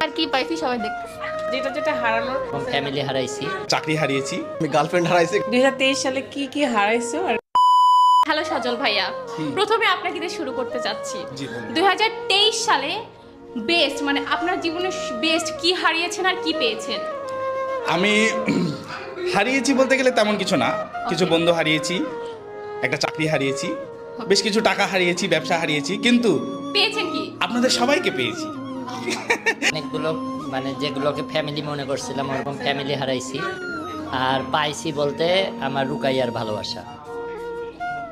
আর কি পাইছি সবাই দেখতেছে। যেটা যেটা হারানোর, ফ্যামিলি হারাইছি, চাকরি হারিয়েছি, আমি গার্লফ্রেন্ড হারাইছি। 2023 সালে কি কি হারাইছো আর হ্যালো সজল ভাইয়া, প্রথমে আপনাকে দিয়ে শুরু করতে চাচ্ছি। জি, বলুন। 2023 সালে বেস্ট মানে আপনার জীবনের বেস্ট কি হারিয়েছেন আর কি পেয়েছেন? আমি হারিয়েছি বলতে গেলে তেমন কিছু না, কিছু বন্ধু হারিয়েছি, একটা চাকরি হারিয়েছি, বেশ কিছু টাকা হারিয়েছি, ব্যবসা হারিয়েছি, কিন্তু পেয়েছেন কি? আপনাদের সবাইকে পেয়েছি। অনেকগুলো মানে যেগুলোকে ফ্যামিলি মনে করছিলাম ওরকম ফ্যামিলি হারাইছি। আর পাইছি বলতে আমার রুকাইয়ার ভালোবাসা।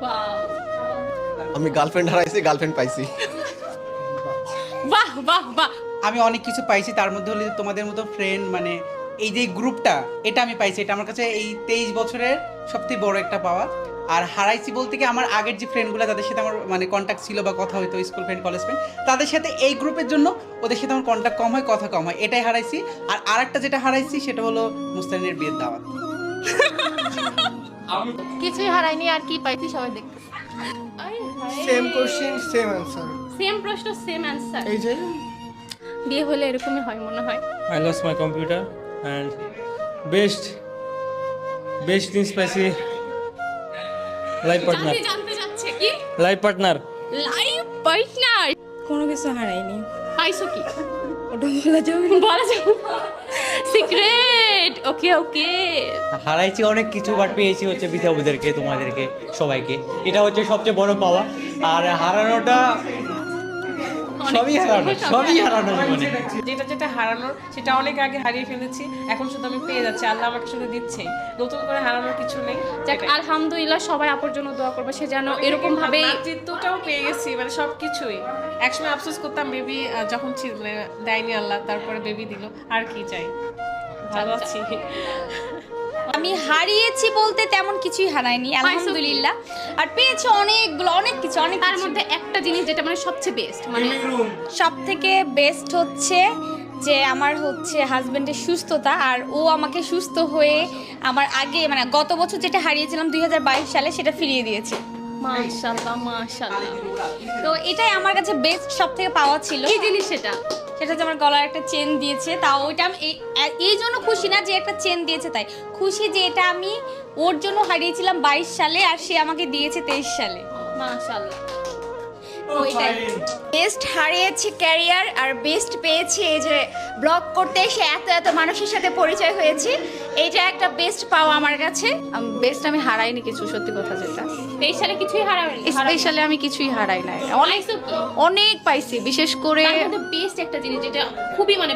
Wow! আমি গার্লফ্রেন্ড হারাইছি, গার্লফ্রেন্ড পাইছি। বাহ বাহ বাহ। আমি অনেক কিছু পাইছি, তার মধ্যে হলে তোমাদের মতো ফ্রেন্ড, মানে এই যে গ্রুপটা, এটা আমি পাইছি। এটা আমার কাছে এই 23 বছরের সবথেকে বড় একটা পাওয়া। আর হারাইছি বলতে কি, আমার আগের যে ফ্রেন্ডগুলো যাদের সাথে আমার মানে কন্ট্যাক্ট ছিল বা কথা হইতো, স্কুল ফ্রেন্ড, কলেজ ফ্রেন্ড, তাদের সাথে এই গ্রুপের জন্য ওদের সাথে আমার কন্ট্যাক্ট কম হয়, কথা কম হয়, এটাই হারাইছি। আর আরেকটা যেটা হারাইছি সেটা হলো মুস্তানির বিয়ের দাওয়াত। কিছুই হারাইনি আর কি পাইছি সবাই দেখতেছে। Same question same answer. Same প্রশ্ন সেম অ্যান্সার। এই যে বিয়ে হলে এরকমই হয় মনে হয়। I lost my computer and best things পাইছি লাইফ পার্টনার। জানতে যাচ্ছে কি? Life partner life partner. কোনো কিছু হারাইনি, পাইছো কি? ওটা বলা যাবে না। বলা যাবে সিক্রেট। ওকে ওকে। হারাইছি অনেক কিছু, বাট পেয়েছি হচ্ছে বিধাবুদেরকে, তোমাদেরকে, সবাইকে। এটা হচ্ছে সবচেয়ে বড় পাওয়া। আর হারানোটা সবই হারানো জীবনে। যেটা যেটা হারানোর সেটা অনেক আগে হারিয়ে ফেলেছি, এখন শুধু আমি পেয়ে যাচ্ছি, আল্লাহ আমাকে শুধু দিচ্ছে, নতুন করে হারানোর কিছু নেই। যাক আলহামদুলিল্লাহ, সবাই আপুর জন্য দোয়া করবে, সে যেন এরকম ভাবে নেতৃত্বটাও পেয়ে গেছি, মানে সবকিছুই। একসময় আফসোস করতাম বেবি যখন ছিল, মানে দেয়নি আল্লাহ, তারপরে বেবি দিল, আর কি চাই, ভালো আছি। আমি হারিয়েছি বলতে তেমন কিছুই হারাইনি আলহামদুলিল্লাহ, আর পেয়েছি অনেকগুলো, অনেক কিছু, অনেক তার মধ্যে একটা জিনিস যেটা মানে সবচেয়ে বেস্ট, মানে সব থেকে বেস্ট হচ্ছে যে আমার হচ্ছে হাজবেন্ডের সুস্থতা, আর ও আমাকে সুস্থ হয়ে আমার আগে মানে গত বছর যেটা হারিয়েছিলাম 2022 সালে সেটা ফিরিয়ে দিয়েছে। মাশাআল্লাহ মাশাআল্লাহ। তো এটাই আমার কাছে বেস্ট সব থেকে পাওয়া ছিল। কি জিনিস সেটা? সেটা হচ্ছে আমার গলার একটা চেন দিয়েছে, তাও ওইটা আমি এই জন্য খুশি না যে একটা চেন দিয়েছে তাই খুশি, যে এটা আমি ওর জন্য হারিয়েছিলাম 22 সালে আর সে আমাকে দিয়েছে 23 সালে। মাশাআল্লাহ। ওইটাই বেস্ট হারিয়েছি ক্যারিয়ার, আর বেস্ট পেয়েছি এই যে ব্লগ করতে এসে এত এত মানুষের সাথে পরিচয় হয়েছি, এইটা একটা বেস্ট পাওয়া আমার কাছে। বেস্ট আমি হারাইনি কিছু, সত্যি কথা যেটা। 23 সালে কিছুই হারাবেন? স্পেশালি আমি কিছুই হারাই নাই, অনেক অনেক পাইছি, বিশেষ করে বেস্ট একটা জিনিস যেটা খুবই মানে